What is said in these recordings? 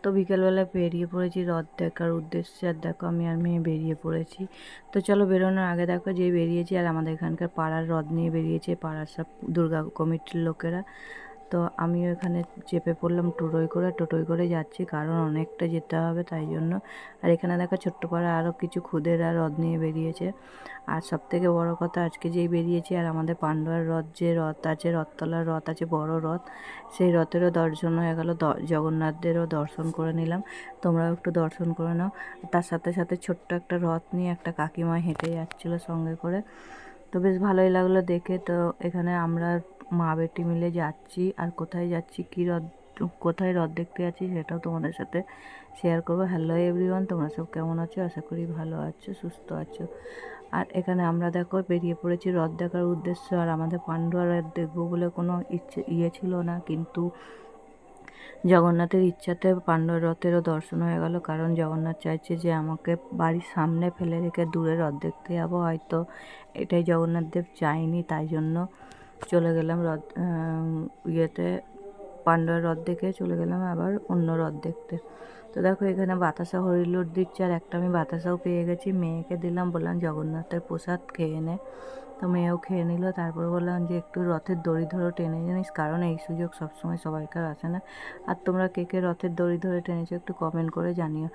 তো বিকেলবেলা বেরিয়ে পড়েছি রথ দেখার উদ্দেশ্যে। আর দেখো আমি আর মেয়ে বেরিয়ে পড়েছি। তো চলো বেরোনোর আগে দেখো যেই বেরিয়েছি, আর আমাদের এখানকার পাড়ার রথ নিয়ে বেরিয়েছে পাড়ার সব দুর্গা কমিটির লোকেরা। তো আমিও এখানে চেপে পড়লাম টোটোয় করে যাচ্ছি, কারণ অনেকটা যেতে হবে তাই জন্য। আর এখানে দেখো ছোট্ট পাড়া আরও কিছু খুদেরা রথ নিয়ে বেরিয়েছে। আর সবথেকে বড় কথা, আজকে যেই বেরিয়েছি আর আমাদের পান্ডুয়ার রথ যে রথ আছে, রথতলার রথ আছে বড় রথ, সেই রথেরও দর্শন হয়ে গেল, জগন্নাথদেরও দর্শন করে নিলাম। তোমরাও একটু দর্শন করে নাও। তার সাথে সাথে ছোট্ট একটা রথ নিয়ে একটা কাকিমা হেঁটে যাচ্ছিলো সঙ্গে করে। তো বেশ ভালোই লাগলো দেখে। তো এখানে আমরা মা বেটি মিলে যাচ্ছি, আর কোথায় যাচ্ছি কোথায় রথ দেখতে যাচ্ছি সেটাও তোমাদের সাথে শেয়ার করবো। হ্যালো এভরিওয়ান, তোমরা সব কেমন আছো? আশা করি ভালো আছো, সুস্থ আছো। আর এখানে আমরা দেখো বেরিয়ে পড়েছি রথ দেখার উদ্দেশ্য। আর আমাদের পান্ডুয়া রথ দেখবো বলে কোনো ইয়ে ছিল না, কিন্তু জগন্নাথের ইচ্ছাতে পান্ডুয়া রথেরও দর্শন হয়ে গেল। কারণ জগন্নাথ চাইছে যে আমাকে বাড়ির সামনে ফেলে রেখে দূরে রথ দেখতে যাবো, হয়তো এটাই জগন্নাথ দেব চাইনি, তাই জন্য চলে গেলাম রথ ইয়েতে পান্ডুয়ার রথ দেখে চলে গেলাম আবার অন্য রথ দেখতে। তো দেখো এখানে বাতাসা হরিলুট দিচ্ছে, আর একটা আমি বাতাসাও পেয়ে গেছি, মেয়েকে দিলাম, বললাম জগন্নাথের প্রসাদ খেয়ে নে। তো মেয়েও খেয়ে নিল। তারপর বললাম যে একটু রথের দড়ি ধরে টেনে জানিস, কারণ এই সুযোগ সবসময় সবাইকার আসে না। আর তোমরা কে কে রথের দড়ি ধরে টেনেছো একটু কমেন্ট করে জানিও।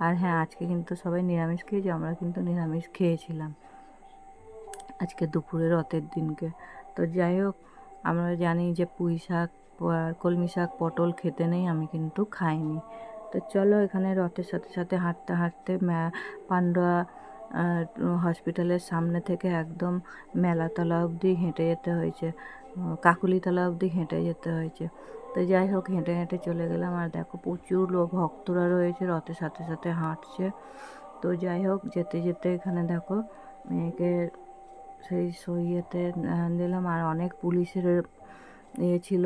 আর হ্যাঁ, আজকে কিন্তু সবাই নিরামিষ খেয়েছি, আমরা কিন্তু নিরামিষ খেয়েছিলাম আজকে দুপুরে রথের দিনকে। তো যাই হোক, আমরা জানি যে পুঁই শাক আর কলমি শাক পটল খেতে নেই, আমি কিন্তু খাইনি। তো চলো এখানে রথের সাথে সাথে হাঁটতে হাঁটতে পান্ডুয়া হসপিটালের সামনে থেকে একদম মেলাতলা অবধি হেঁটে যেতে হয়েছে, কাকুলিতলা অবধি হেঁটে যেতে হয়েছে। তো যাই হোক, হেঁটে হেঁটে চলে গেলাম। আর দেখো প্রচুর ভক্তরা রয়েছে, রথের সাথে সাথে হাঁটছে। তো যাই হোক, যেতে যেতে এখানে দেখো মেয়েকে সেই সইয়েতে দিলাম। আর অনেক পুলিশের ইয়ে ছিল,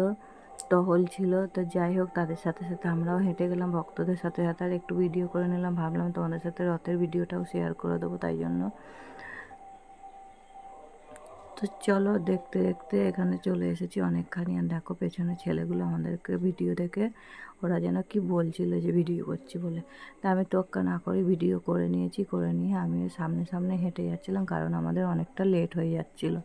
টহল ছিল। তো যাই হোক, তাদের সাথে সাথে আমরাও হেঁটে গেলাম ভক্তদের সাথে সাথে। আর একটু ভিডিও করে নিলাম, ভাবলাম তোমাদের সাথে রথের ভিডিওটাও শেয়ার করে দেবো, তাই জন্য। তো চলো দেখতে দেখতে এখানে চলে এসেছি অনেকখানি। আর দেখো পেছনে ছেলেগুলো আমাদেরকে ভিডিও দেখে ওরা যেন কি বলছিল যে ভিডিও করছি বলে। তা আমি তোক্কা না করে ভিডিও করে নিয়েছি। করে নিয়ে আমি সামনে সামনে হেঁটে যাচ্ছিলাম, কারণ আমাদের অনেকটা লেট হয়ে যাচ্ছিলো।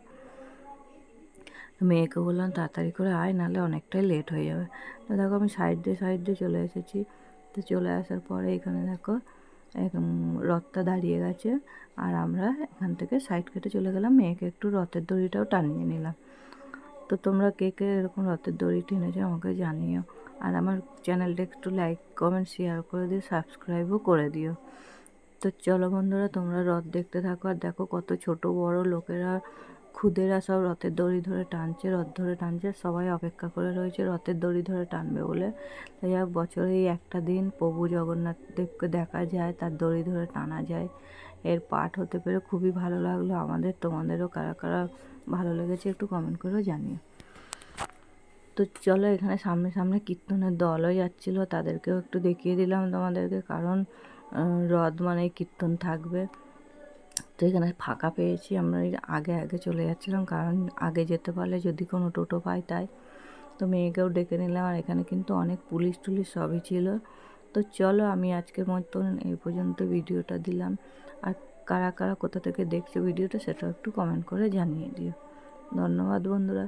মেয়েকে বললাম তাড়াতাড়ি করে আয়, নাহলে অনেকটাই লেট হয়ে যাবে। তো দেখো আমি সাইড দিয়ে চলে এসেছি। তো চলে আসার পরে এখানে দেখো রথটা দাঁড়িয়ে গেছে, আর আমরা এখান থেকে সাইড কেটে চলে গেলাম। মেয়েকে একটু রথের দড়িটাও টানিয়ে নিলাম। তো তোমরা কে কে এরকম রথের দড়ি টেনেছো আমাকে জানিও। আর আমার চ্যানেলটা একটু লাইক কমেন্ট শেয়ার করে দিও, সাবস্ক্রাইবও করে দিও। তো চলো বন্ধুরা, তোমরা রথ দেখতে থাকো। আর দেখো কত ছোট বড় লোকেরা, খুদেরা সব রথের দড়ি ধরে টানছে, রথ ধরে টানছে। সবাই অপেক্ষা করে রয়েছে রথের দড়ি ধরে টানবে বলে। তাই হোক, বছরে এই একটা দিন প্রভু জগন্নাথ দেবকে দেখা যায়, তার দড়ি ধরে টানা যায়। এর পাঠ হতে পেরে খুবই ভালো লাগলো আমাদের। তোমাদেরও কারা কারা ভালো লেগেছে একটু কমেন্ট করেও জানিও। তো চলো, এখানে সামনে সামনে কীর্তনের দলও যাচ্ছিলো, তাদেরকেও একটু দেখিয়ে দিলাম তোমাদেরকে, কারণ রথ মানে কীর্তন থাকবে। তো এখানে ফাঁকা পেয়েছি, আমরা আগে আগে চলে যাচ্ছিলাম, কারণ আগে যেতে পারলে যদি কোনো টোটো পাই তাই। তো মেয়েকেও ডেকে নিলাম। আর এখানে কিন্তু অনেক পুলিশ টুলিশ সবই ছিল। তো চলো, আমি আজকের মতন এই পর্যন্ত ভিডিওটা দিলাম। আর কারা কারা কোথা থেকে দেখছো ভিডিওটা সেটাও একটু কমেন্ট করে জানিয়ে দিও। ধন্যবাদ বন্ধুরা।